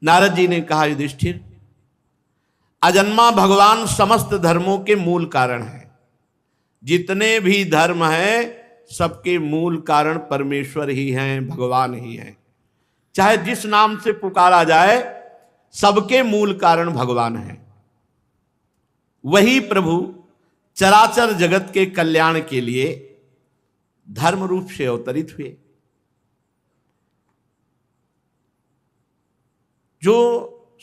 नारद जी ने कहा, युधिष्ठिर, अजन्मा भगवान समस्त धर्मों के मूल कारण है। जितने भी धर्म हैं सबके मूल कारण परमेश्वर ही हैं, भगवान ही हैं। चाहे जिस नाम से पुकारा जाए, सबके मूल कारण भगवान हैं। वही प्रभु चराचर जगत के कल्याण के लिए धर्म रूप से अवतरित हुए। जो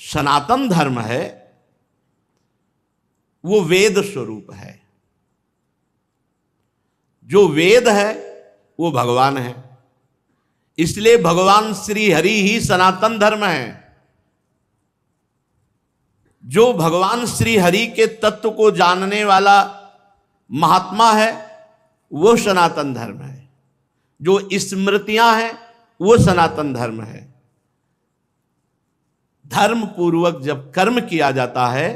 सनातन धर्म है वो वेद स्वरूप है। जो वेद है वो भगवान है। इसलिए भगवान श्री हरि ही सनातन धर्म है। जो भगवान श्री हरि के तत्व को जानने वाला महात्मा है वो सनातन धर्म है। जो स्मृतियां हैं वो सनातन धर्म है। धर्म पूर्वक जब कर्म किया जाता है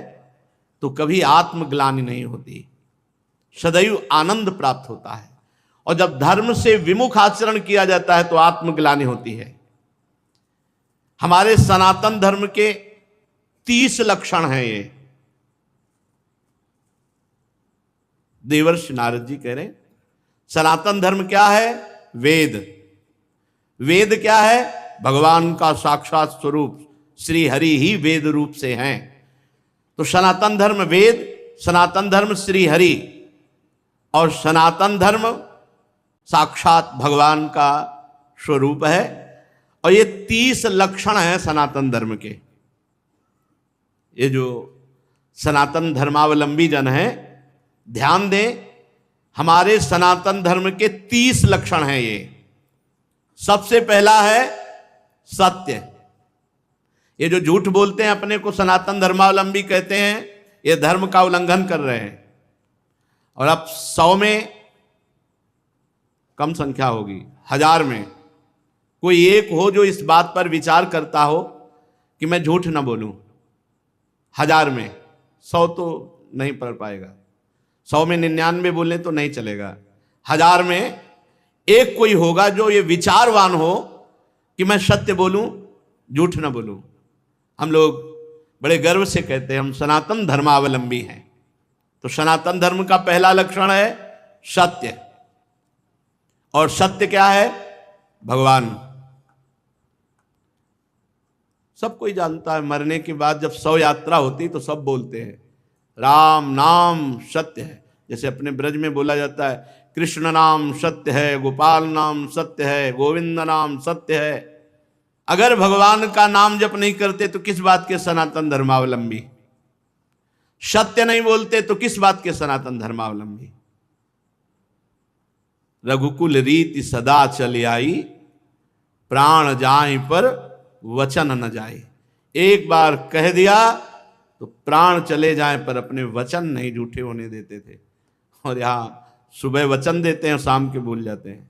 तो कभी आत्मग्लानि नहीं होती, सदैव आनंद प्राप्त होता है। और जब धर्म से विमुख आचरण किया जाता है तो आत्मग्लानि होती है। हमारे सनातन धर्म के 30 लक्षण हैं। ये देवर्षि नारद जी कह रहे हैं, सनातन धर्म क्या है? वेद। वेद क्या है? भगवान का साक्षात स्वरूप श्री हरि ही वेद रूप से हैं। तो सनातन धर्म वेद, सनातन धर्म श्री हरि और सनातन धर्म साक्षात भगवान का स्वरूप है। और ये 30 लक्षण हैं सनातन धर्म के। ये जो सनातन धर्मावलंबी जन हैं, ध्यान दें, हमारे सनातन धर्म के 30 लक्षण हैं ये। सबसे पहला है सत्य। ये जो झूठ बोलते हैं, अपने को सनातन धर्मावलंबी कहते हैं, ये धर्म का उल्लंघन कर रहे हैं। और अब 100 में कम संख्या होगी, 1000 में कोई एक हो जो इस बात पर विचार करता हो कि मैं झूठ ना बोलूं। 1000 में 100 तो नहीं पढ़ पाएगा। 100 में 99 बोलें तो नहीं चलेगा। 1000 में एक कोई होगा जो ये विचारवान हो कि मैं सत्य बोलूं, झूठ ना बोलूं। हम लोग बड़े गर्व से कहते हैं हम सनातन धर्मावलंबी हैं। तो सनातन धर्म का पहला लक्षण है सत्य। और सत्य क्या है? भगवान। सब कोई जानता है, मरने के बाद जब शव यात्रा होती तो सब बोलते हैं राम नाम सत्य है। जैसे अपने ब्रज में बोला जाता है कृष्ण नाम सत्य है, गोपाल नाम सत्य है, गोविंद नाम सत्य है। अगर भगवान का नाम जप नहीं करते तो किस बात के सनातन धर्मावलंबी? सत्य नहीं बोलते तो किस बात के सनातन धर्मावलंबी? रघुकुल रीति सदा चली आई, प्राण जाए पर वचन न जाए। एक बार कह दिया तो प्राण चले जाए पर अपने वचन नहीं झूठे होने देते थे। और यहां सुबह वचन देते हैं, शाम के भूल जाते हैं।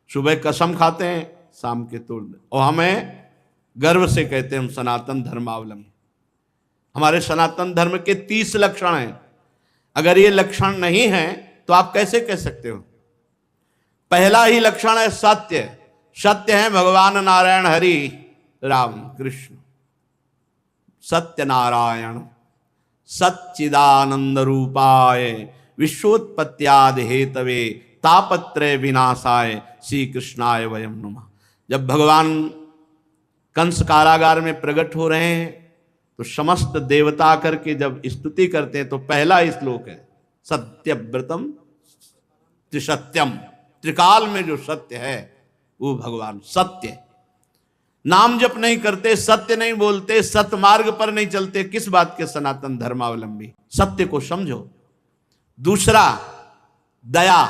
सुबह कसम खाते हैं, शाम के तोड़ दे। और हमें गर्व से कहते हैं हम सनातन धर्मावलंबी। हमारे सनातन धर्म के 30 लक्षण हैं। अगर ये लक्षण नहीं हैं तो आप कैसे कह सकते हो? पहला ही लक्षण है सत्य। सत्य है भगवान नारायण हरि राम कृष्ण। सत्य नारायण सच्चिदानंद रूपाय विश्वोत्पत्त्यादि हेतवे तापत्रय विनाशाय श्री कृष्णाय वयम नमः। जब भगवान कंस कारागार में प्रकट हो रहे हैं तो समस्त देवता करके जब स्तुति करते हैं तो पहला श्लोक है सत्यव्रतम त्रिसत्यम। त्रिकाल में जो सत्य है वो भगवान सत्य। नाम जप नहीं करते, सत्य नहीं बोलते, सत्य मार्ग पर नहीं चलते, किस बात के सनातन धर्मावलंबी? सत्य को समझो। दूसरा दया।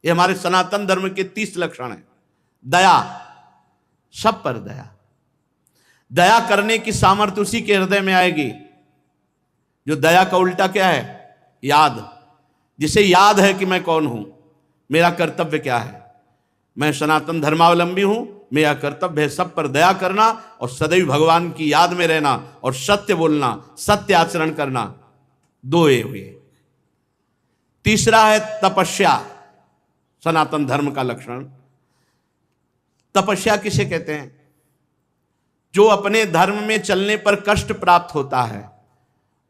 ये हमारे सनातन धर्म के 30 लक्षण हैं। दया, सब पर दया। दया करने की सामर्थ्य उसी के हृदय में आएगी जो दया का उल्टा क्या है? याद। जिसे याद है कि मैं कौन हूं, मेरा कर्तव्य क्या है, मैं सनातन धर्मावलंबी हूं, मेरा कर्तव्य है सब पर दया करना और सदैव भगवान की याद में रहना और सत्य बोलना, सत्य आचरण करना। 2 ये हुए। तीसरा है तपस्या। सनातन धर्म का लक्षण। तपस्या किसे कहते हैं? जो अपने धर्म में चलने पर कष्ट प्राप्त होता है,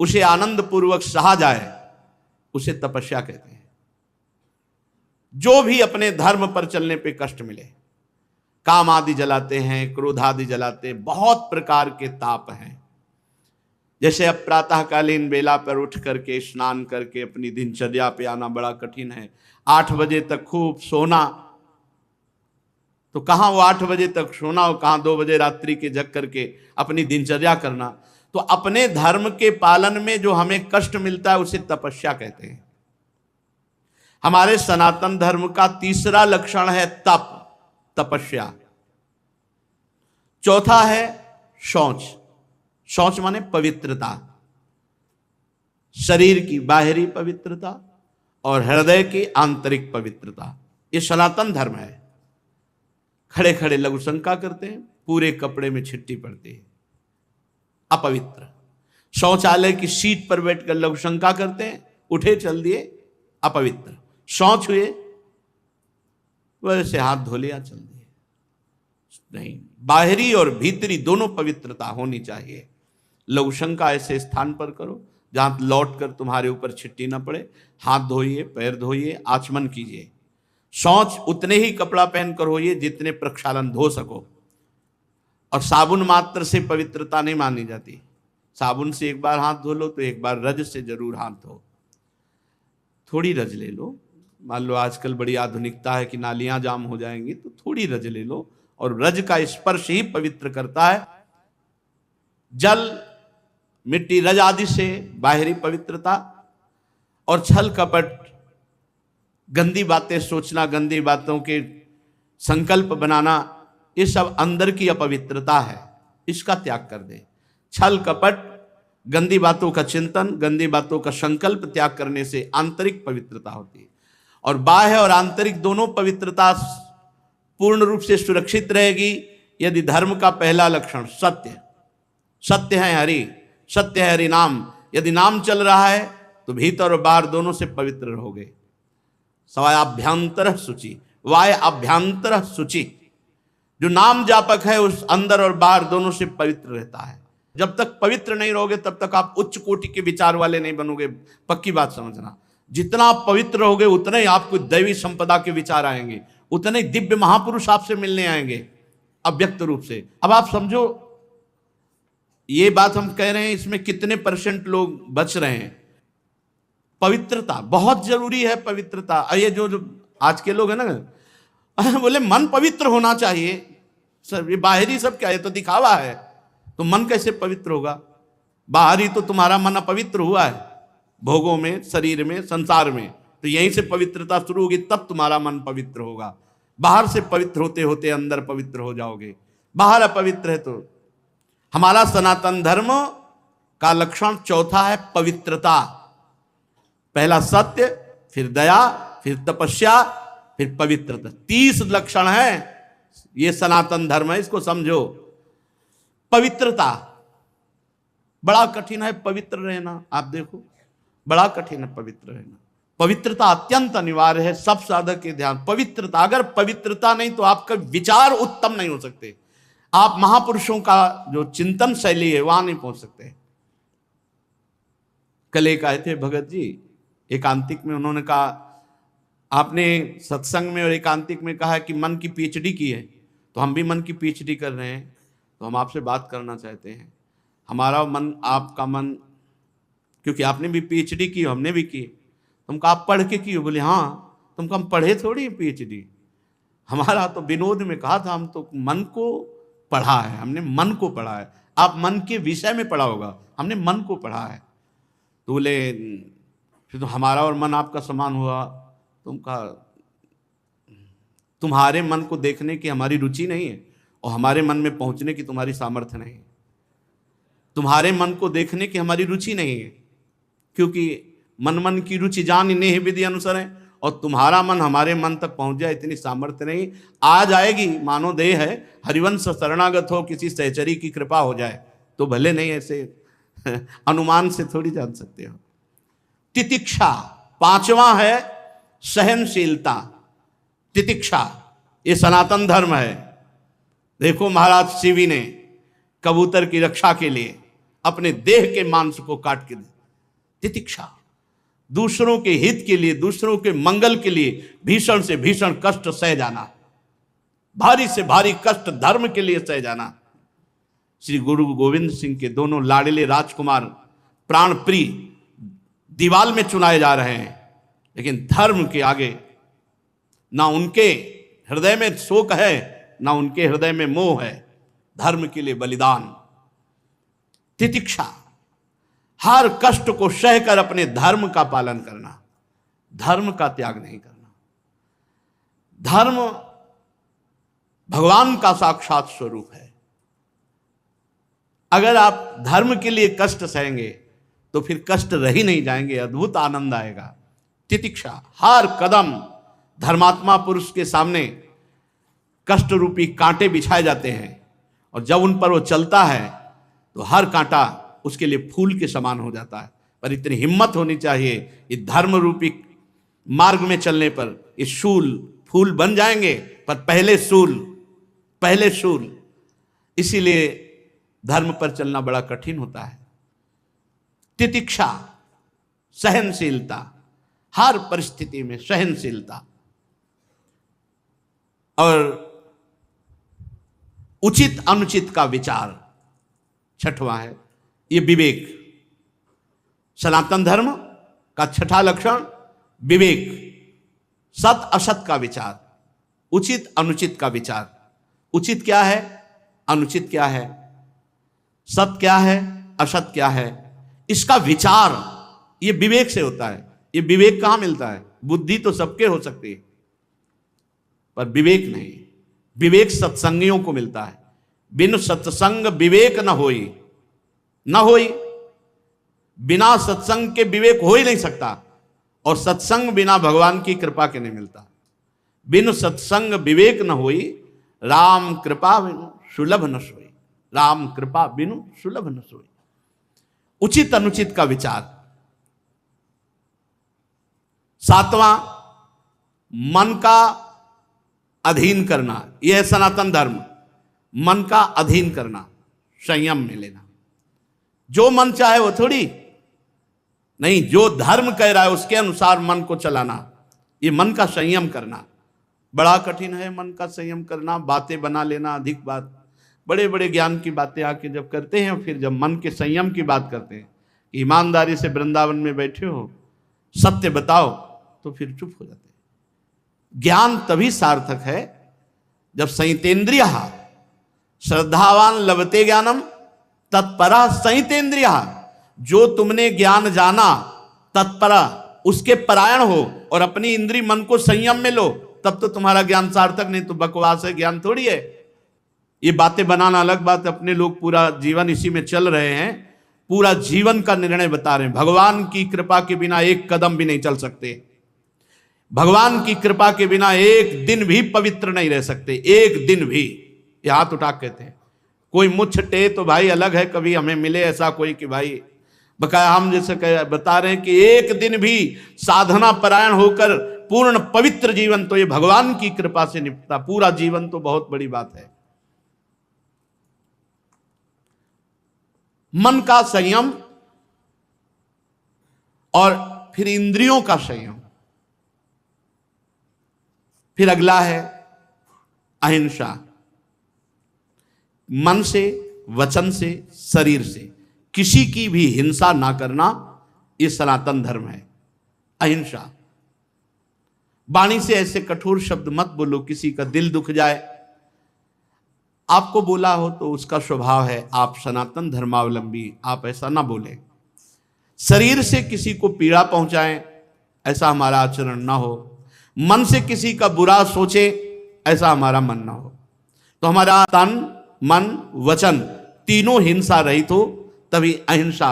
उसे आनंद पूर्वक सहा जाए, उसे तपस्या कहते हैं। जो भी अपने धर्म पर चलने पे कष्ट मिले, काम आदि जलाते हैं, क्रोध आदि जलाते हैं, बहुत प्रकार के ताप हैं। जैसे अब प्रातःकालीन बेला पर उठ करके स्नान करके अपनी दिनचर्या पे आना बड़ा कठिन है। 8 बजे तक खूब सोना, तो कहाँ वो 8 बजे तक सोना और कहाँ 2 बजे रात्रि के जग करके अपनी दिनचर्या करना। तो अपने धर्म के पालन में जो हमें कष्ट मिलता है उसे तपस्या कहते हैं। हमारे सनातन धर्म का तीसरा लक्षण है तप, तपस्या। चौथा है शौच। शौच माने पवित्रता, शरीर की बाहरी पवित्रता और हृदय की आंतरिक पवित्रता। ये सनातन धर्म है। खड़े खड़े लघु शंका करते हैं, पूरे कपड़े में छिट्टी पड़ती है, अपवित्र। शौचालय की सीट पर बैठकर लघु शंका करते हैं, उठे चल दिए, अपवित्र। शौच हुए, वैसे हाथ धो लिया, चल दिए। नहीं, बाहरी और भीतरी दोनों पवित्रता होनी चाहिए। लघु शंका ऐसे स्थान पर करो जहां लौट कर तुम्हारे ऊपर छिट्टी ना पड़े। हाथ धोइए, पैर धोइए, आचमन कीजिए। शौच उतने ही कपड़ा पहनकर होइए जितने प्रक्षालन धो सको। और साबुन मात्र से पवित्रता नहीं मानी जाती। साबुन से एक बार हाथ धो लो तो एक बार रज से जरूर हाथ धो। थोड़ी रज ले लो। मान लो आजकल बड़ी आधुनिकता है कि नालियां जाम हो जाएंगी, तो थोड़ी रज ले लो, और रज का स्पर्श ही पवित्र करता है। जल, मिट्टी, रज आदि से बाहरी पवित्रता, और छल कपट, गंदी बातें सोचना, गंदी बातों के संकल्प बनाना, ये सब अंदर की अपवित्रता है। इसका त्याग कर दे। छल कपट, गंदी बातों का चिंतन, गंदी बातों का संकल्प त्याग करने से आंतरिक पवित्रता होती है। और बाह्य और आंतरिक दोनों पवित्रता पूर्ण रूप से सुरक्षित रहेगी यदि धर्म का पहला लक्षण सत्य, सत्य है हरि, सत्य है हरि नाम, यदि नाम चल रहा है तो भीतर और बाहर दोनों से पवित्र रहोगे। सवायाभ्यंतर शुचि, वाय अभ्यंतर शुचि। जो नाम जापक है उस अंदर और बाहर दोनों से पवित्र रहता है। जब तक पवित्र नहीं रहोगे तब तक आप उच्च कोटि के विचार वाले नहीं बनोगे। पक्की बात समझना। जितना आप पवित्र रहोगे उतने ही आपको दैवी संपदा के विचार आएंगे, उतने दिव्य महापुरुष आपसे मिलने आएंगे अव्यक्त रूप से। अब आप समझो, ये बात हम कह रहे हैं, इसमें कितने % लोग बच रहे हैं। पवित्रता बहुत जरूरी है। पवित्रता, ये जो आज के लोग हैं ना, बोले मन पवित्र होना चाहिए। सर ये बाहरी सब क्या है, तो दिखावा है। तो मन कैसे पवित्र होगा? बाहरी तो तुम्हारा मन अपवित्र हुआ है, भोगों में, शरीर में, संसार में। तो यहीं से पवित्रता शुरू होगी, तब तुम्हारा मन पवित्र होगा। बाहर से पवित्र होते होते अंदर पवित्र हो जाओगे। बाहर अपवित्र है तो। हमारा सनातन धर्म का लक्षण चौथा है पवित्रता। पहला सत्य, फिर दया, फिर तपस्या, फिर पवित्रता। 30 लक्षण है ये सनातन धर्म है, इसको समझो। पवित्रता बड़ा कठिन है, पवित्र रहना। आप देखो, बड़ा कठिन है पवित्र रहना। पवित्रता अत्यंत अनिवार्य है। सब साधक के ध्यान, पवित्रता। अगर पवित्रता नहीं तो आपका विचार उत्तम नहीं हो सकते। आप महापुरुषों का जो चिंतन शैली है वहां नहीं पहुंच सकते। कल एक आए थे भगत जी एकांतिक में, उन्होंने कहा, आपने सत्संग में और एकांतिक में कहा कि मन की PhD की है, तो हम भी मन की PhD कर रहे हैं, तो हम आपसे बात करना चाहते हैं। हमारा मन, आपका मन, क्योंकि आपने भी PhD की, हमने भी की। तुमको आप पढ़ के की हो? बोले हाँ। तुमको हम पढ़े थोड़ी PhD, हमारा तो विनोद में कहा था, हम तो मन को पढ़ा है, हमने मन को पढ़ा है। आप मन के विषय में पढ़ा होगा, हमने मन को पढ़ा है। तो बोले फिर तो हमारा और मन आपका समान हुआ। तुम कहा, तुम्हारे मन को देखने की हमारी रुचि नहीं है और हमारे मन में पहुंचने की तुम्हारी सामर्थ्य नहीं है। तुम्हारे मन को देखने की हमारी रुचि नहीं है, क्योंकि मन की रुचि जान इन्हें विधि अनुसार है, और तुम्हारा मन हमारे मन तक पहुंच जाए इतनी सामर्थ्य नहीं। आ जाएगी, मानो देह है, हरिवंश शरणागत हो, किसी सहचरी की कृपा हो जाए तो भले, नहीं ऐसे अनुमान से थोड़ी जान सकते हो। तितिक्षा, 5वां है सहनशीलता। तितिक्षा ये सनातन धर्म है। देखो महाराज शिवी ने कबूतर की रक्षा के लिए अपने देह के मांस को काट के दे। तितिक्षा, दूसरों के हित के लिए, दूसरों के मंगल के लिए भीषण से भीषण कष्ट सह जाना, भारी से भारी कष्ट धर्म के लिए सह जाना। श्री गुरु गोविंद सिंह के दोनों लाडले राजकुमार प्राण प्रिय दीवाल में चुनाए जा रहे हैं, लेकिन धर्म के आगे ना उनके हृदय में शोक है, ना उनके हृदय में मोह है। धर्म के लिए बलिदान, तितिक्षा, हर कष्ट को सहकर अपने धर्म का पालन करना, धर्म का त्याग नहीं करना। धर्म भगवान का साक्षात स्वरूप है। अगर आप धर्म के लिए कष्ट सहेंगे तो फिर कष्ट रह ही नहीं जाएंगे, अद्भुत आनंद आएगा। तितिक्षा, हर कदम धर्मात्मा पुरुष के सामने कष्ट रूपी कांटे बिछाए जाते हैं, और जब उन पर वो चलता है तो हर कांटा उसके लिए फूल के समान हो जाता है। पर इतनी हिम्मत होनी चाहिए, ये धर्म रूपी मार्ग में चलने पर ये शूल फूल बन जाएंगे, पर पहले शूल। इसीलिए धर्म पर चलना बड़ा कठिन होता है। तितिक्षा, सहनशीलता, हर परिस्थिति में सहनशीलता, और उचित अनुचित का विचार। छठवां है ये विवेक। सनातन धर्म का छठा लक्षण विवेक, सत असत का विचार, उचित अनुचित का विचार। उचित क्या है, अनुचित क्या है, सत क्या है, असत क्या है, इसका विचार ये विवेक से होता है। ये विवेक कहां मिलता है? बुद्धि तो सबके हो सकती है, पर विवेक नहीं। विवेक सत्संगियों को मिलता है। बिन सत्संग विवेक न होई। बिना सत्संग के विवेक हो ही नहीं सकता, और सत्संग बिना भगवान की कृपा के नहीं मिलता। बिन सत्संग विवेक न होई, राम कृपा बिनु सुलभ न सोई। राम कृपा बिनु सुलभ न सोई। उचित अनुचित का विचार। सातवां, मन का अधीन करना। यह है सनातन धर्म। मन का अधीन करना, संयम में लेना। जो मन चाहे वो थोड़ी नहीं, जो धर्म कह रहा है उसके अनुसार मन को चलाना, ये मन का संयम करना बड़ा कठिन है। मन का संयम करना, बातें बना लेना, अधिक बात, बड़े बड़े ज्ञान की बातें आके जब करते हैं, फिर जब मन के संयम की बात करते हैं, ईमानदारी से वृंदावन में बैठे हो, सत्य बताओ, तो फिर चुप हो जाते हैं। ज्ञान तभी सार्थक है जब संयतेन्द्रिय, श्रद्धावान लभते ज्ञानम तत्परा संयतेन्द्रिय। जो तुमने ज्ञान जाना, तत्परा, उसके परायण हो और अपनी इंद्रिय मन को संयम में लो, तब तो तुम्हारा ज्ञान सार्थक। नहीं तो बकवास है, ज्ञान थोड़ी है। ये बातें बनाना अलग बात, अपने लोग पूरा जीवन इसी में चल रहे हैं, पूरा जीवन का निर्णय बता रहे हैं। भगवान की कृपा के बिना एक कदम भी नहीं चल सकते। भगवान की कृपा के बिना एक दिन भी पवित्र नहीं रह सकते, एक दिन भी। ये हाथ उठा कहते हैं। कोई मुझ टे तो भाई अलग है, कभी हमें मिले ऐसा कोई कि भाई बकाया हम जैसे बता रहे हैं कि एक दिन भी साधना परायण होकर पूर्ण पवित्र जीवन तो ये भगवान की कृपा से निपटा। पूरा जीवन तो बहुत बड़ी बात है। मन का संयम और फिर इंद्रियों का संयम। फिर अगला है अहिंसा। मन से, वचन से, शरीर से किसी की भी हिंसा ना करना, ये सनातन धर्म है। अहिंसा। वाणी से ऐसे कठोर शब्द मत बोलो किसी का दिल दुख जाए। आपको बोला हो तो उसका स्वभाव है, आप सनातन धर्मावलंबी, आप ऐसा ना बोले। शरीर से किसी को पीड़ा पहुंचाएं, ऐसा हमारा आचरण ना हो। मन से किसी का बुरा सोचे, ऐसा हमारा मन ना हो। तो हमारा तन, मन, वचन तीनों हिंसा रहित हो, तभी अहिंसा,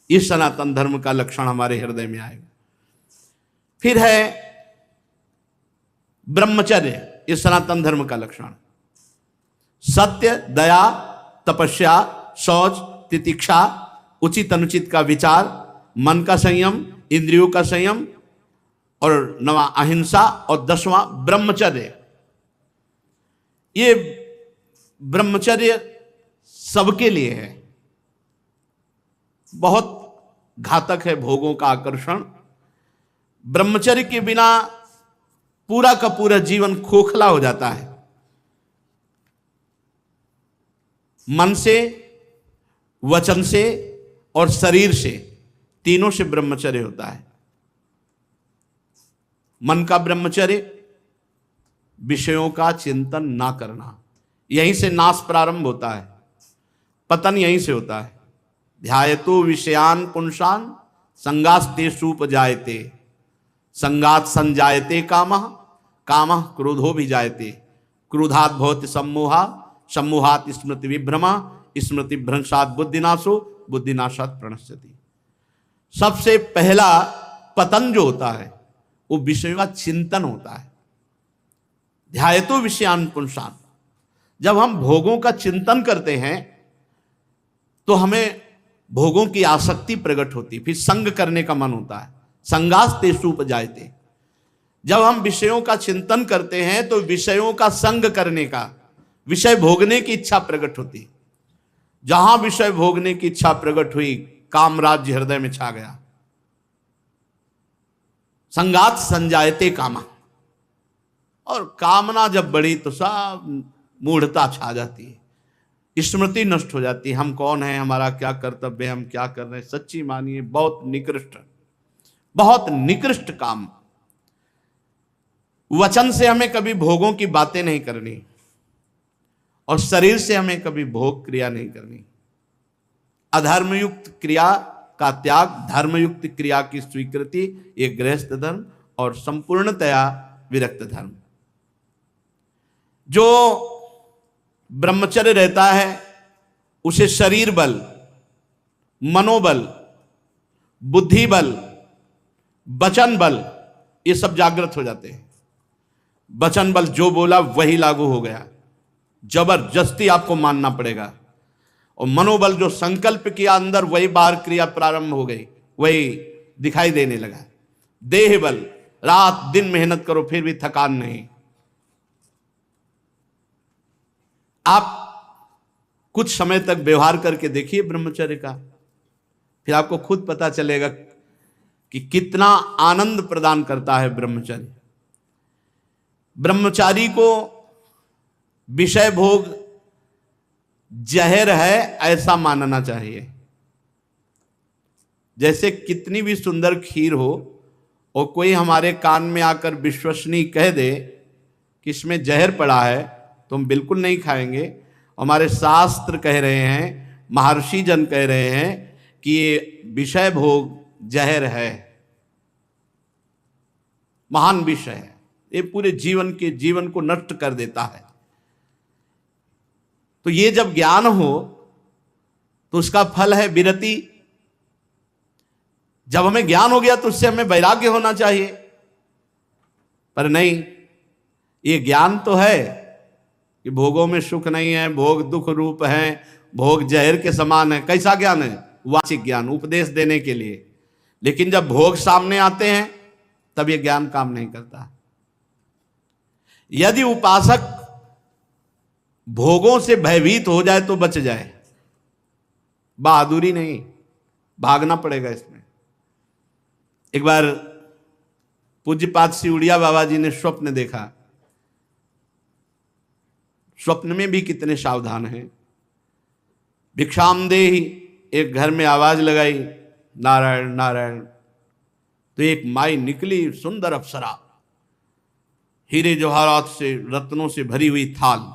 इस सनातन धर्म का लक्षण हमारे हृदय में आएगा। फिर है ब्रह्मचर्य, इस सनातन धर्म का लक्षण। सत्य, दया, तपस्या, शौच, तितिक्षा, उचित अनुचित का विचार, मन का संयम, इंद्रियों का संयम, और नवा अहिंसा, और 10वां ब्रह्मचर्य। ये ब्रह्मचर्य सबके लिए है। बहुत घातक है भोगों का आकर्षण। ब्रह्मचर्य के बिना पूरा का पूरा जीवन खोखला हो जाता है। मन से, वचन से और शरीर से, तीनों से ब्रह्मचर्य होता है। मन का ब्रह्मचर्य, विषयों का चिंतन ना करना, यहीं से नाश प्रारंभ होता है, पतन यहीं से होता है। ध्यायतो विषयान पुंसान संगास्तेषु उपजायते, संगात संजायते कामः, कामः क्रोधो भिजायते, क्रोधात् भवति सम्मोहा, सम्मोहात् स्मृति विभ्रमा, स्मृति भ्रंशात् बुद्धिनाशो, बुद्धिनाशात् प्रणश्यति। सबसे पहला पतन जो होता है वो विषयों का चिंतन होता है। ध्यायतो विषयान पुंसान, जब हम भोगों का चिंतन करते हैं तो हमें भोगों की आसक्ति प्रकट होती, फिर संग करने का मन होता है। संगास्तेषु उपजायते, जब हम विषयों का चिंतन करते हैं तो विषयों का संग करने का, विषय भोगने की इच्छा प्रकट होती। जहां विषय भोगने की इच्छा प्रकट हुई, कामराज्य हृदय में छा गया। संगात संजायते कामा, और कामना जब बढ़ी तो सब मूढ़ता छा जाती है, स्मृति नष्ट हो जाती है। हम कौन हैं, हमारा क्या कर्तव्य है, हम क्या कर रहे हैं। सच्ची मानिए बहुत निकृष्ट, बहुत निकृष्ट काम। वचन से हमें कभी भोगों की बातें नहीं करनी और शरीर से हमें कभी भोग क्रिया नहीं करनी। अधर्मयुक्त क्रिया का त्याग, धर्मयुक्त क्रिया की स्वीकृति, ये गृहस्थ धर्म और संपूर्णतया विरक्त धर्म। जो ब्रह्मचर्य रहता है उसे शरीर बल, मनोबल, बुद्धि बल, वचन बल, ये सब जागृत हो जाते हैं। वचन बल जो बोला वही लागू हो गया, जबरदस्ती आपको मानना पड़ेगा। और मनोबल जो संकल्प किया अंदर, वही बाहर क्रिया प्रारंभ हो गई, वही दिखाई देने लगा। देह बल, रात दिन मेहनत करो फिर भी थकान नहीं। आप कुछ समय तक व्यवहार करके देखिए ब्रह्मचर्य का, फिर आपको खुद पता चलेगा कि कितना आनंद प्रदान करता है ब्रह्मचर्य। ब्रह्मचारी को विषय भोग जहर है ऐसा मानना चाहिए। जैसे कितनी भी सुंदर खीर हो और कोई हमारे कान में आकर विश्वसनीय कह दे कि इसमें जहर पड़ा है, तो हम बिल्कुल नहीं खाएंगे। हमारे शास्त्र कह रहे हैं, महर्षि जन कह रहे हैं कि ये विषय भोग जहर है, महान विषय है, ये पूरे जीवन को नष्ट कर देता है। तो ये जब ज्ञान हो तो उसका फल है विरति। जब हमें ज्ञान हो गया तो उससे हमें वैराग्य होना चाहिए, पर नहीं, ये ज्ञान तो है कि भोगों में सुख नहीं है, भोग दुख रूप है, भोग जहर के समान है। कैसा ज्ञान है? वाचिक ज्ञान, उपदेश देने के लिए। लेकिन जब भोग सामने आते हैं तब ये ज्ञान काम नहीं करता। यदि उपासक भोगों से भयभीत हो जाए तो बच जाए, बहादुरी नहीं, भागना पड़ेगा इसमें। एक बार पूज्यपाद सिउड़िया बाबा जी ने स्वप्न देखा। स्वप्न में भी कितने सावधान हैं। भिक्षाम देहि, एक घर में आवाज लगाई, नारायण नारायण। तो एक माई निकली, सुंदर अप्सरा, हीरे जवाहरात से, रत्नों से भरी हुई थाल।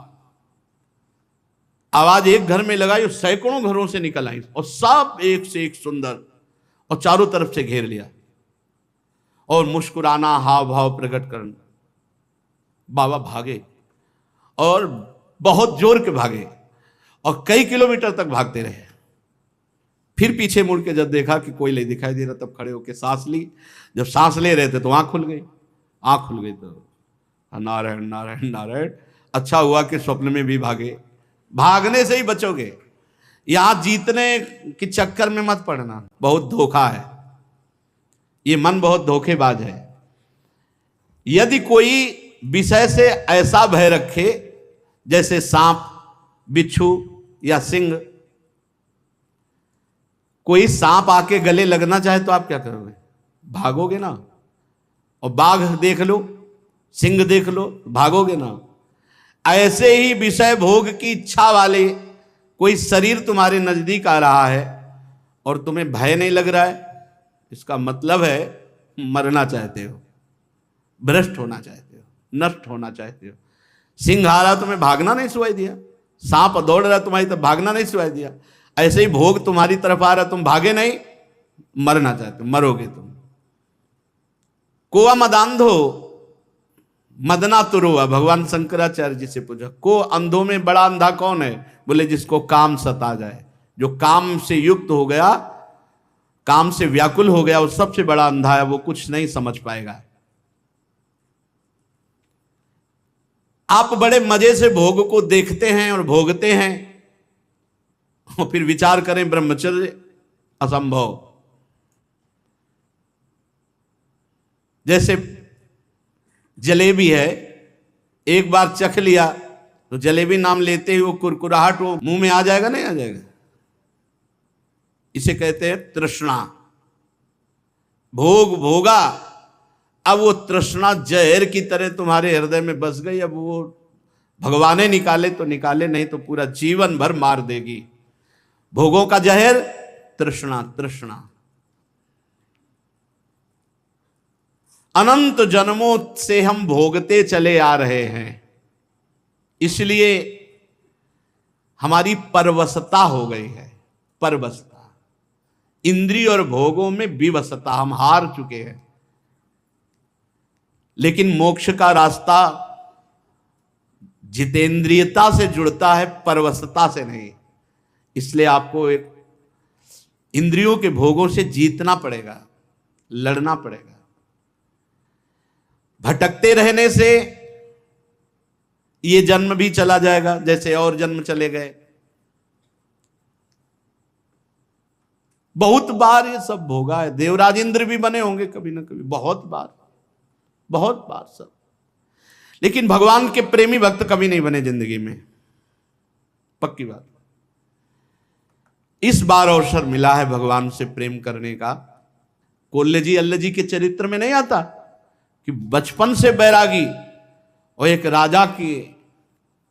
आवाज एक घर में लगाई और सैकड़ों घरों से निकल आई और सब एक से एक सुंदर, और चारों तरफ से घेर लिया और मुस्कुराना, हाव भाव प्रकट करना। बाबा भागे और बहुत जोर के भागे और कई किलोमीटर तक भागते रहे। फिर पीछे मुड़ के जब देखा कि कोई नहीं दिखाई दे रहा, तब खड़े होकर सांस ली। जब सांस ले रहे थे तो आंख खुल गई। आंख खुल गई तो नारायण नारायण नारायण। अच्छा हुआ कि स्वप्न में भी भागे। भागने से ही बचोगे, यहां जीतने के चक्कर में मत पड़ना, बहुत धोखा है। ये मन बहुत धोखेबाज है। यदि कोई विषय से ऐसा भय रखे जैसे सांप, बिच्छू, या सिंह। कोई सांप आके गले लगना चाहे तो आप क्या करोगे? भागोगे ना। और बाघ देख लो, सिंह देख लो, भागोगे ना। ऐसे ही विषय भोग की इच्छा वाले कोई शरीर तुम्हारे नजदीक आ रहा है और तुम्हें भय नहीं लग रहा है, इसका मतलब है मरना चाहते हो, भ्रष्ट होना चाहते हो, नष्ट होना चाहते हो। सिंह आ रहा तुम्हें भागना नहीं सुनाई दिया, सांप दौड़ रहा तुम्हारी तरफ भागना नहीं सुनाई दिया, ऐसे ही भोग तुम्हारी तरफ आ रहा तुम भागे नहीं, मरना चाहते हो, मरोगे तुम। कोआ मदांधो मदना तुरुआ, भगवान शंकराचार्य जी से पूछा, को अंधों में बड़ा अंधा कौन है? बोले जिसको काम सता जाए, जो काम से युक्त हो गया, काम से व्याकुल हो गया, वो सबसे बड़ा अंधा है, वो कुछ नहीं समझ पाएगा। आप बड़े मजे से भोग को देखते हैं और भोगते हैं और फिर विचार करें ब्रह्मचर्य असंभव। जैसे जलेबी है, एक बार चख लिया तो जलेबी नाम लेते ही वो कुरकुराहट वो मुंह में आ जाएगा, नहीं आ जाएगा? इसे कहते हैं तृष्णा। भोग भोगा, अब वो तृष्णा जहर की तरह तुम्हारे हृदय में बस गई। अब वो भगवान ने निकाले तो निकाले, नहीं तो पूरा जीवन भर मार देगी। भोगों का जहर तृष्णा, तृष्णा। अनंत जन्मों से हम भोगते चले आ रहे हैं, इसलिए हमारी परवशता हो गई है। परवशता, इंद्रिय और भोगों में विवशता, हम हार चुके हैं। लेकिन मोक्ष का रास्ता जितेंद्रियता से जुड़ता है, परवशता से नहीं। इसलिए आपको एक इंद्रियों के भोगों से जीतना पड़ेगा, लड़ना पड़ेगा। भटकते रहने से ये जन्म भी चला जाएगा, जैसे और जन्म चले गए। बहुत बार ये सब भोगा है, देवराज इंद्र भी बने होंगे कभी ना कभी, बहुत बार, बहुत बार सब। लेकिन भगवान के प्रेमी भक्त कभी नहीं बने जिंदगी में, पक्की बात। इस बार अवसर मिला है भगवान से प्रेम करने का। कोल्ले जी अल्ले जी के चरित्र में नहीं आता कि बचपन से बैरागी, और एक राजा की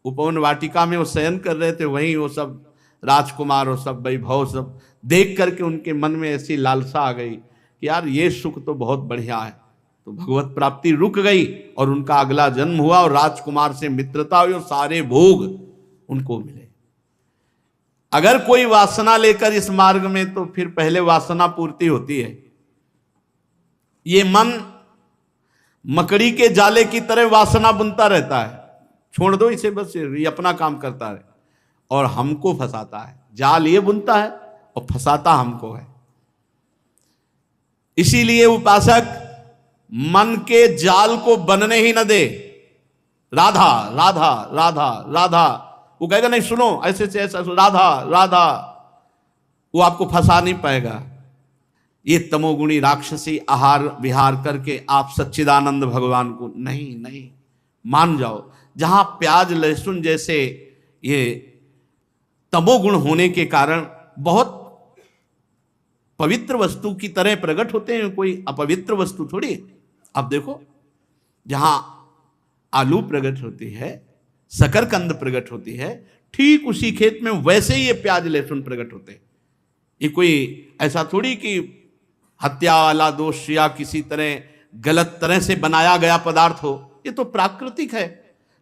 उपवन वाटिका में वो शयन कर रहे थे, वहीं वो सब राजकुमार और सब वैभव सब देख करके उनके मन में ऐसी लालसा आ गई कि यार ये सुख तो बहुत बढ़िया है। तो भगवत प्राप्ति रुक गई और उनका अगला जन्म हुआ और राजकुमार से मित्रता हुई और सारे भोग उनको मिले। अगर कोई वासना लेकर इस मार्ग में, तो फिर पहले वासना पूर्ति होती है। ये मन मकड़ी के जाले की तरह वासना बुनता रहता है, छोड़ दो इसे, बस ये अपना काम करता है और हमको फंसाता है। जाल ये बुनता है और फंसाता हमको है। इसीलिए उपासक मन के जाल को बनने ही न दे। राधा राधा राधा राधा, वो कहेगा नहीं सुनो ऐसे से ऐसा, राधा राधा, वो आपको फंसा नहीं पाएगा। ये तमोगुणी राक्षसी आहार विहार करके आप सच्चिदानंद भगवान को नहीं नहीं मान जाओ। जहां प्याज लहसुन जैसे ये तमोगुण होने के कारण बहुत पवित्र वस्तु की तरह प्रकट होते हैं, कोई अपवित्र वस्तु थोड़ी। अब देखो, जहां आलू प्रकट होती है, शकरकंद प्रकट होती है, ठीक उसी खेत में वैसे ही ये प्याज लहसुन प्रकट होते हैं। ये कोई ऐसा थोड़ी कि हत्या वाला दोष या किसी तरह गलत तरह से बनाया गया पदार्थ हो। ये तो प्राकृतिक है,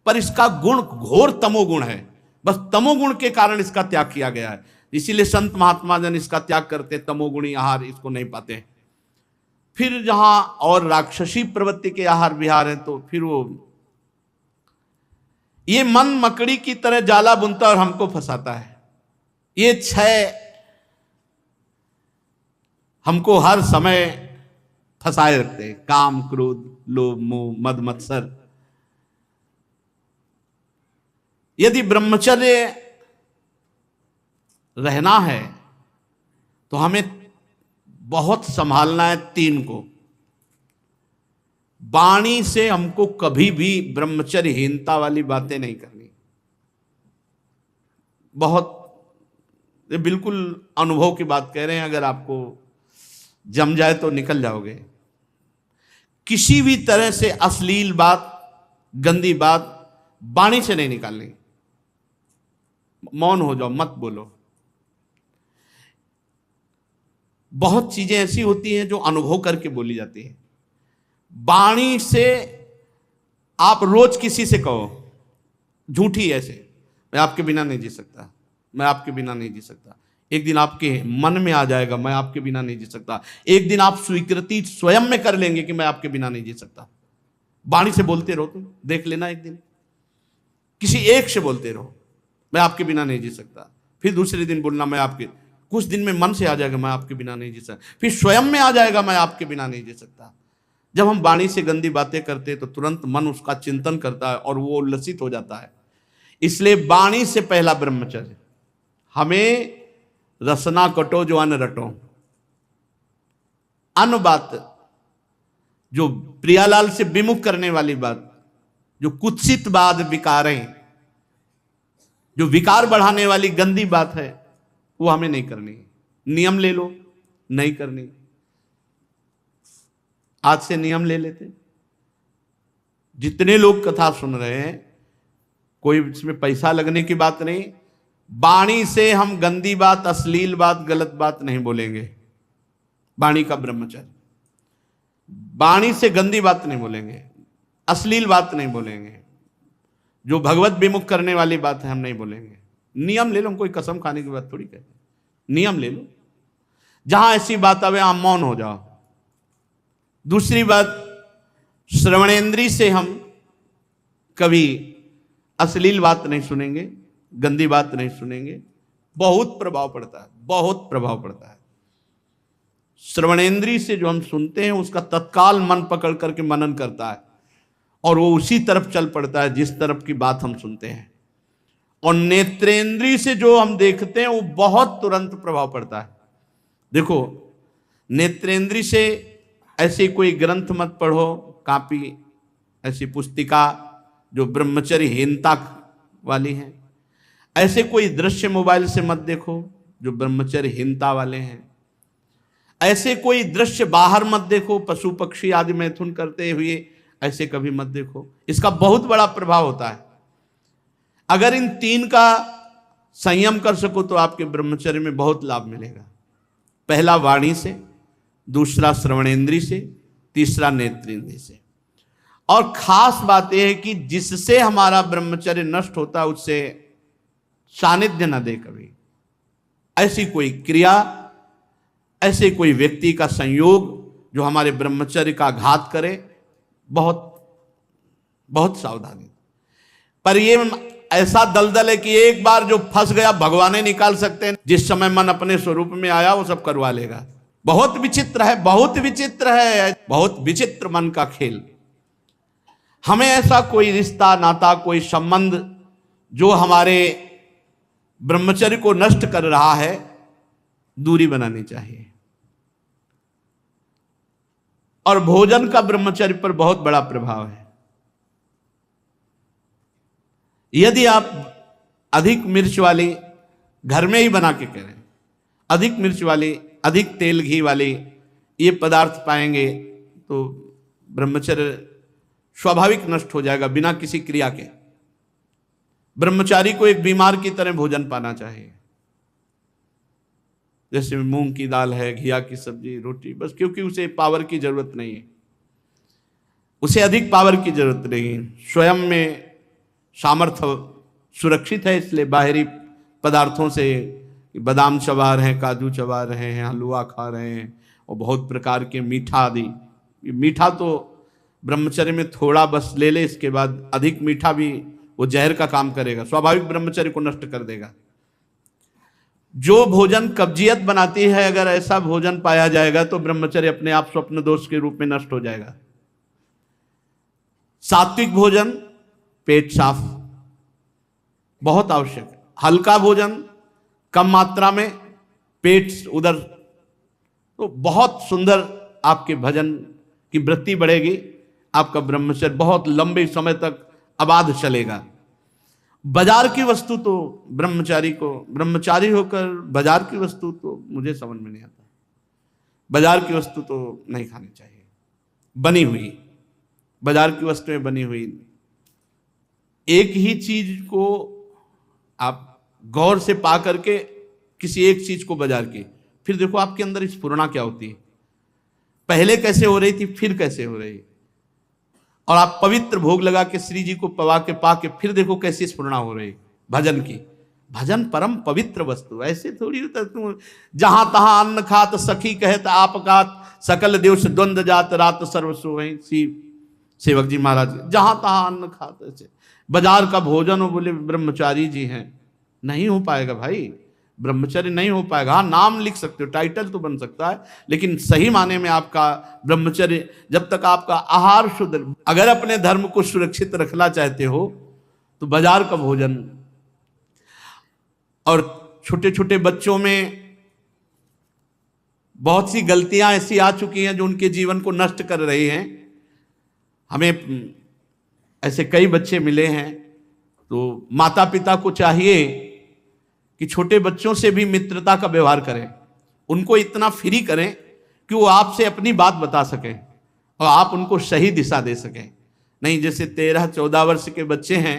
पर इसका गुण घोर तमोगुण है। बस तमोगुण के कारण इसका त्याग किया गया है। इसीलिए संत महात्मा जन इसका त्याग करते, तमोगुणी आहार इसको नहीं पाते। फिर जहां और राक्षसी प्रवृत्ति के आहार विहार है, तो फिर वो ये मन मकड़ी की तरह जाला बुनता और हमको फंसाता है। ये छह हमको हर समय फंसाए रखते हैं, काम क्रोध लोभ मोह मद मत्सर। यदि ब्रह्मचर्य रहना है तो हमें बहुत संभालना है तीन को। वाणी से हमको कभी भी ब्रह्मचर्यहीनता वाली बातें नहीं करनी, बहुत ये बिल्कुल अनुभव की बात कह रहे हैं, अगर आपको जम जाए तो निकल जाओगे। किसी भी तरह से अश्लील बात, गंदी बात वाणी से नहीं निकालनी। मौन हो जाओ, मत बोलो। बहुत चीजें ऐसी होती हैं जो अनुभव करके बोली जाती है। वाणी से आप रोज किसी से कहो झूठी ऐसे, मैं आपके बिना नहीं जी सकता, मैं आपके बिना नहीं जी सकता। एक दिन आपके मन में आ जाएगा, मैं आपके बिना नहीं जी सकता। एक दिन आप स्वीकृति स्वयं में कर लेंगे कि मैं आपके बिना नहीं जी सकता। वाणी से बोलते रहो, तुम देख लेना, एक दिन किसी एक से बोलते रहो, मैं आपके बिना नहीं जी सकता। फिर दूसरे दिन बोलना, मैं आपके, कुछ दिन में मन से आ जाएगा, मैं आपके बिना नहीं जी सकता। फिर स्वयं में आ जाएगा, मैं आपके बिना नहीं जी सकता। जब हम वाणी से गंदी बातें करते हैं तो तुरंत मन उसका चिंतन करता है और वो उल्लसित हो जाता है। इसलिए वाणी से पहला ब्रह्मचर्य। हमें रसना कटो जो अन्न रटो। अन्न बात जो प्रियालाल से विमुख करने वाली बात, जो कुत्सित बात, विकारें, जो विकार बढ़ाने वाली गंदी बात है, वो हमें नहीं करनी। नियम ले लो, नहीं करनी। आज से नियम ले लेते। जितने लोग कथा सुन रहे हैं, कोई इसमें पैसा लगने की बात नहीं। वाणी से हम गंदी बात, अश्लील बात, गलत बात नहीं बोलेंगे। वाणी का ब्रह्मचर्य। वाणी से गंदी बात नहीं बोलेंगे, अश्लील बात नहीं बोलेंगे, जो भगवत विमुख करने वाली बात है हम नहीं बोलेंगे। नियम ले लो, कोई कसम खाने की बात थोड़ी कहते। नियम ले लो, जहां ऐसी बात आवे आप मौन हो जाओ। दूसरी बात, श्रवणेंद्री से हम कभी अश्लील बात नहीं सुनेंगे, गंदी बात नहीं सुनेंगे। बहुत प्रभाव पड़ता है, बहुत प्रभाव पड़ता है। श्रवणेंद्री से जो हम सुनते हैं उसका तत्काल मन पकड़ करके मनन करता है और वो उसी तरफ चल पड़ता है जिस तरफ की बात हम सुनते हैं। और नेत्रेंद्री से जो हम देखते हैं वो बहुत तुरंत प्रभाव पड़ता है। देखो, नेत्रेंद्री से ऐसे कोई ग्रंथ मत पढ़ो, कॉपी, ऐसी पुस्तिका जो ब्रह्मचर्यहीनता वाली है। ऐसे कोई दृश्य मोबाइल से मत देखो जो ब्रह्मचर्यहीनता वाले हैं। ऐसे कोई दृश्य बाहर मत देखो, पशु पक्षी आदि मैथुन करते हुए, ऐसे कभी मत देखो। इसका बहुत बड़ा प्रभाव होता है। अगर इन तीन का संयम कर सको तो आपके ब्रह्मचर्य में बहुत लाभ मिलेगा। पहला वाणी से, दूसरा श्रवणेंद्री से, तीसरा नेत्रेंद्री से। और खास बात यह है कि जिससे हमारा ब्रह्मचर्य नष्ट होता है उससे सानिध्य न दे कभी। ऐसी कोई क्रिया, ऐसे कोई व्यक्ति का संयोग जो हमारे ब्रह्मचर्य का घात करे, बहुत बहुत सावधानी। पर ये ऐसा दलदल है कि एक बार जो फंस गया भगवान ही निकाल सकते हैं। जिस समय मन अपने स्वरूप में आया वो सब करवा लेगा। बहुत विचित्र है, बहुत विचित्र है, बहुत विचित्र मन का खेल। हमें ऐसा कोई रिश्ता, नाता, कोई संबंध जो हमारे ब्रह्मचर्य को नष्ट कर रहा है, दूरी बनानी चाहिए। और भोजन का ब्रह्मचर्य पर बहुत बड़ा प्रभाव है। यदि आप अधिक मिर्च वाली घर में ही बना के करें, अधिक मिर्च वाली, अधिक तेल घी वाली ये पदार्थ पाएंगे तो ब्रह्मचर्य स्वाभाविक नष्ट हो जाएगा बिना किसी क्रिया के। ब्रह्मचारी को एक बीमार की तरह भोजन पाना चाहिए। जैसे मूंग की दाल है, घिया की सब्जी, रोटी, बस, क्योंकि उसे पावर की जरूरत नहीं है, उसे अधिक पावर की जरूरत नहीं है। स्वयं में सामर्थ्य सुरक्षित है, इसलिए बाहरी पदार्थों से बादाम चबा रहे हैं, काजू चबा रहे हैं, हलवा खा रहे हैं और बहुत प्रकार के मीठा आदि। मीठा तो ब्रह्मचर्य में थोड़ा बस ले ले, इसके बाद अधिक मीठा भी वो जहर का काम करेगा, स्वाभाविक ब्रह्मचर्य को नष्ट कर देगा। जो भोजन कब्जियत बनाती है, अगर ऐसा भोजन पाया जाएगा तो ब्रह्मचर्य अपने आप स्वप्न दोष के रूप में नष्ट हो जाएगा। सात्विक भोजन, पेट साफ, बहुत आवश्यक है। हल्का भोजन कम मात्रा में, पेट उधर, तो बहुत सुंदर आपके भजन की वृत्ति बढ़ेगी। आपका ब्रह्मचर्य बहुत लंबे समय तक आबाद चलेगा। बाजार की वस्तु तो ब्रह्मचारी होकर बाजार की वस्तु तो मुझे समझ में नहीं आता। बाजार की वस्तु तो नहीं खानी चाहिए, बनी हुई बाजार की वस्तुएं बनी हुई। एक ही चीज को आप गौर से पा करके किसी एक चीज को बाजार की, फिर देखो आपके अंदर स्फुरणा क्या होती है, पहले कैसे हो रही थी फिर कैसे हो रही है। और आप पवित्र भोग लगा के श्री जी को पवा के पा के फिर देखो कैसी स्फुरणा हो रही भजन की। भजन परम पवित्र वस्तु, ऐसे थोड़ी होता तुम जहां तहां अन्न खात सखी कहत आपकात सकल देव से द्वंद्व जात रात सर्वस्व वही सेवक जी महाराज, जहां तहां अन्न खात। ऐसे बाजार का भोजन हो बोले ब्रह्मचारी जी हैं, नहीं हो पाएगा भाई, ब्रह्मचर्य नहीं हो पाएगा। हाँ नाम लिख सकते हो, टाइटल तो बन सकता है, लेकिन सही माने में आपका ब्रह्मचर्य जब तक आपका आहार शुद्ध, अगर अपने धर्म को सुरक्षित रखना चाहते हो तो बाजार का भोजन। और छोटे छोटे बच्चों में बहुत सी गलतियां ऐसी आ चुकी हैं जो उनके जीवन को नष्ट कर रही हैं। हमें ऐसे कई बच्चे मिले हैं, तो माता पिता को चाहिए कि छोटे बच्चों से भी मित्रता का व्यवहार करें, उनको इतना फ्री करें कि वो आपसे अपनी बात बता सकें और आप उनको सही दिशा दे सकें। नहीं जैसे 13-14 वर्ष के बच्चे हैं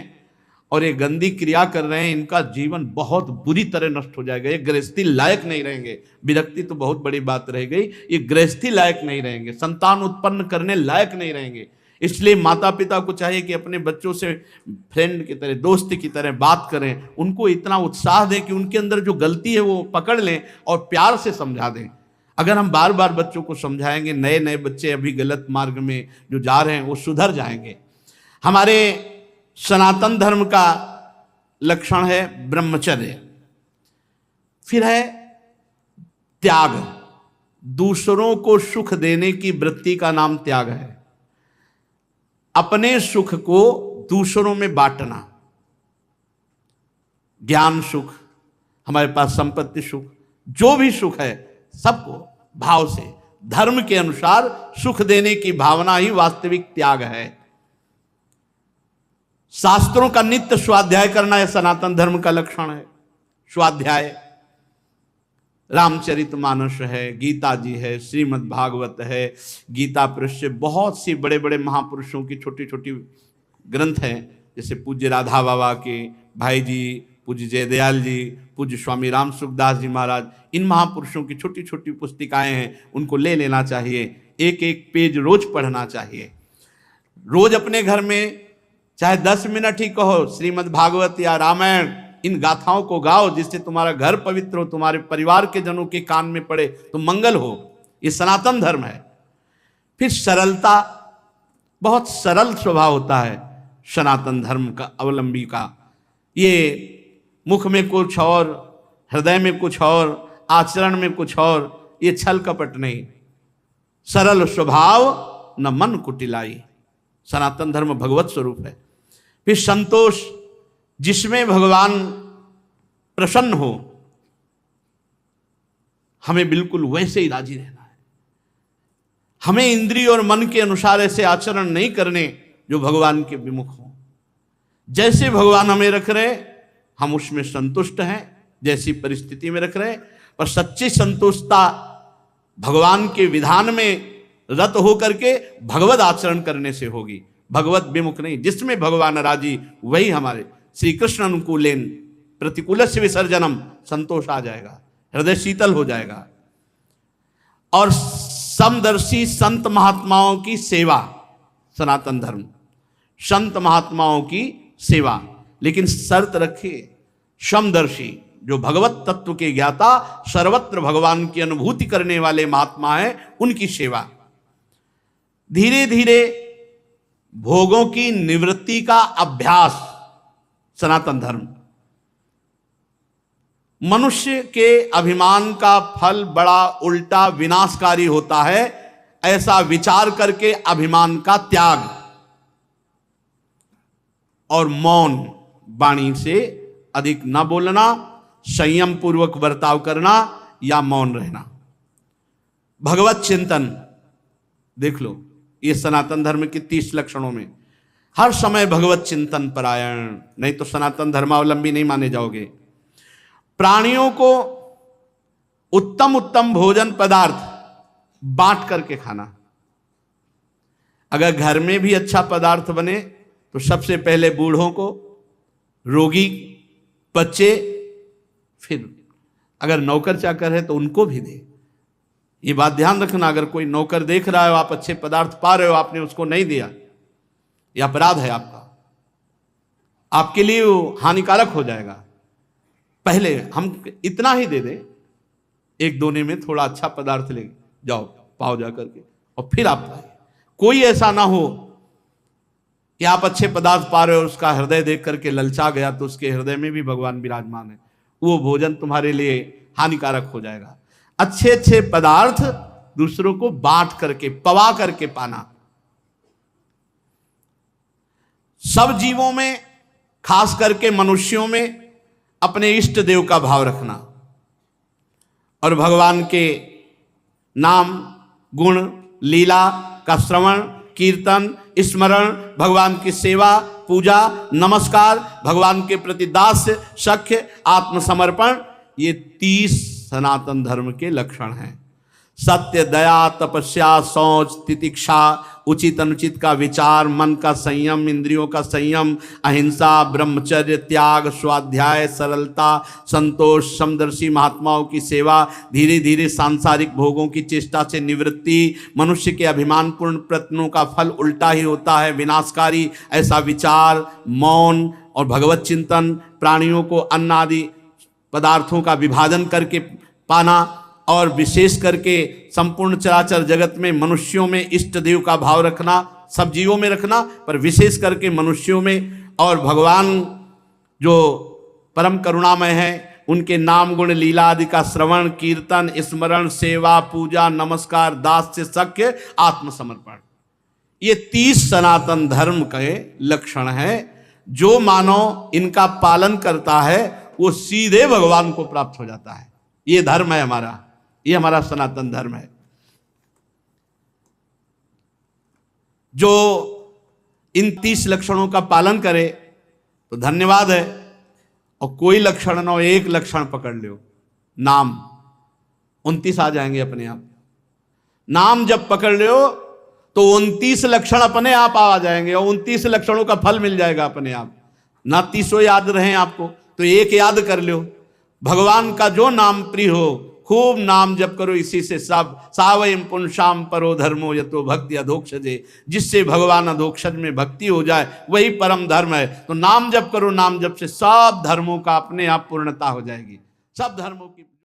और ये गंदी क्रिया कर रहे हैं, इनका जीवन बहुत बुरी तरह नष्ट हो जाएगा, ये गृहस्थी लायक नहीं रहेंगे। विरक्ति तो बहुत बड़ी बात रह गई, ये गृहस्थी लायक नहीं रहेंगे, संतान उत्पन्न करने लायक नहीं रहेंगे। इसलिए माता पिता को चाहिए कि अपने बच्चों से फ्रेंड की तरह, दोस्त की तरह बात करें, उनको इतना उत्साह दें कि उनके अंदर जो गलती है वो पकड़ लें और प्यार से समझा दें। अगर हम बार बार बच्चों को समझाएंगे, नए नए बच्चे अभी गलत मार्ग में जो जा रहे हैं वो सुधर जाएंगे। हमारे सनातन धर्म का लक्षण है ब्रह्मचर्य, फिर है त्याग। दूसरों को सुख देने की वृत्ति का नाम त्याग है। अपने सुख को दूसरों में बांटना, ज्ञान सुख, हमारे पास संपत्ति सुख, जो भी सुख है सबको भाव से धर्म के अनुसार सुख देने की भावना ही वास्तविक त्याग है। शास्त्रों का नित्य स्वाध्याय करना यह सनातन धर्म का लक्षण है। स्वाध्याय रामचरितमानस है, गीता जी है, श्रीमद् भागवत है, गीता पृष्ठ, बहुत सी बड़े बड़े महापुरुषों की छोटी छोटी ग्रंथ हैं, जैसे पूज्य राधा बाबा के भाई जी, पूज्य जयदयाल जी, पूज्य स्वामी राम सुखदास जी महाराज, इन महापुरुषों की छोटी छोटी पुस्तिकाएं हैं, उनको ले लेना चाहिए। एक एक पेज रोज पढ़ना चाहिए। रोज अपने घर में चाहे 10 मिनट ही कहो, श्रीमद् भागवत या रामायण, इन गाथाओं को गाओ, जिससे तुम्हारा घर पवित्र हो, तुम्हारे परिवार के जनों के कान में पड़े तो मंगल हो। ये सनातन धर्म है। फिर सरलता, बहुत सरल स्वभाव होता है सनातन धर्म का अवलंबी का। ये मुख में कुछ और, हृदय में कुछ और, आचरण में कुछ और, ये छल कपट नहीं। सरल स्वभाव न मन कुटिलाई, सनातन धर्म भगवत स्वरूप है। फिर संतोष, जिसमें भगवान प्रसन्न हो, हमें बिल्कुल वैसे ही राजी रहना है। हमें इंद्रिय और मन के अनुसार ऐसे आचरण नहीं करने जो भगवान के विमुख हो। जैसे भगवान हमें रख रहे हम उसमें संतुष्ट हैं, जैसी परिस्थिति में रख रहे, पर सच्ची संतुष्टता भगवान के विधान में रत होकर के भगवत आचरण करने से होगी, भगवत विमुख नहीं। जिसमें भगवान राजी वही हमारे श्री कृष्ण अनुकूलेन प्रतिकूलस्य विसर्जनम, संतोष आ जाएगा, हृदय शीतल हो जाएगा। और समदर्शी संत महात्माओं की सेवा, सनातन धर्म संत महात्माओं की सेवा, लेकिन शर्त रखिए, समदर्शी जो भगवत तत्व के ज्ञाता, सर्वत्र भगवान की अनुभूति करने वाले महात्मा हैं, उनकी सेवा। धीरे धीरे भोगों की निवृत्ति का अभ्यास, सनातन धर्म। मनुष्य के अभिमान का फल बड़ा उल्टा विनाशकारी होता है, ऐसा विचार करके अभिमान का त्याग और मौन, वाणी से अधिक न बोलना, संयम पूर्वक बर्ताव करना या मौन रहना। भगवत चिंतन देख लो, ये सनातन धर्म के 30 लक्षणों में हर समय भगवत चिंतन परायण, नहीं तो सनातन धर्मावलंबी नहीं माने जाओगे। प्राणियों को उत्तम उत्तम भोजन पदार्थ बांट करके खाना। अगर घर में भी अच्छा पदार्थ बने तो सबसे पहले बूढ़ों को, रोगी, बच्चे, फिर अगर नौकर चाकर है तो उनको भी दे। ये बात ध्यान रखना, अगर कोई नौकर देख रहा है आप अच्छे पदार्थ पा रहे हो, आपने उसको नहीं दिया, यह अपराध है आपका, आपके लिए वो हानिकारक हो जाएगा। पहले हम इतना ही दे दें, एक दोने में थोड़ा अच्छा पदार्थ ले जाओ, पाओ जा करके, और फिर आप पाए। कोई ऐसा ना हो कि आप अच्छे पदार्थ पा रहे हो, उसका हृदय देख करके ललचा गया तो उसके हृदय में भी भगवान विराजमान है, वो भोजन तुम्हारे लिए हानिकारक हो जाएगा। अच्छे अच्छे पदार्थ दूसरों को बांट करके, पवा करके पाना। सब जीवों में, खास करके मनुष्यों में, अपने इष्ट देव का भाव रखना और भगवान के नाम, गुण, लीला का श्रवण, कीर्तन, स्मरण, भगवान की सेवा, पूजा, नमस्कार, भगवान के प्रति दास्य, सख्य, आत्मसमर्पण, ये 30 सनातन धर्म के लक्षण हैं। सत्य, दया, तपस्या, शौच, तितिक्षा, उचित अनुचित का विचार, मन का संयम, इंद्रियों का संयम, अहिंसा, ब्रह्मचर्य, त्याग, स्वाध्याय, सरलता, संतोष, समदर्शी महात्माओं की सेवा, धीरे धीरे सांसारिक भोगों की चेष्टा से निवृत्ति, मनुष्य के अभिमानपूर्ण प्रयत्नों का फल उल्टा ही होता है, विनाशकारी, ऐसा विचार, मौन और भगवत चिंतन, प्राणियों को अन्न आदि पदार्थों का विभाजन करके पाना, और विशेष करके संपूर्ण चराचर जगत में मनुष्यों में इष्ट देव का भाव रखना, सब जीवों में रखना, पर विशेष करके मनुष्यों में, और भगवान जो परम करुणामय है उनके नाम, गुण, लीला आदि का श्रवण, कीर्तन, स्मरण, सेवा, पूजा, नमस्कार, दास्य, सख्य, आत्मसमर्पण, ये 30 सनातन धर्म के लक्षण हैं। जो मानव इनका पालन करता है वो सीधे भगवान को प्राप्त हो जाता है। ये धर्म है हमारा, ये हमारा सनातन धर्म है। जो इन 30 लक्षणों का पालन करे तो धन्यवाद है, और कोई लक्षण ना हो, एक लक्षण पकड़ लो, नाम, 29 आ जाएंगे अपने आप। नाम जब पकड़ लो तो 29 लक्षण अपने आप आ जाएंगे, और 29 लक्षणों का फल मिल जाएगा अपने आप। ना 30 याद रहे आपको तो एक याद कर लो, भगवान का जो नाम प्रिय हो, खूब नाम जप करो, इसी से सब सावयम पुंसाम परो धर्मो यतो भक्ति अधोक्षजे, जिससे भगवान अधोक्षज में भक्ति हो जाए वही परम धर्म है। तो नाम जप करो, नाम जप से सब धर्मों का अपने आप पूर्णता हो जाएगी, सब धर्मों की।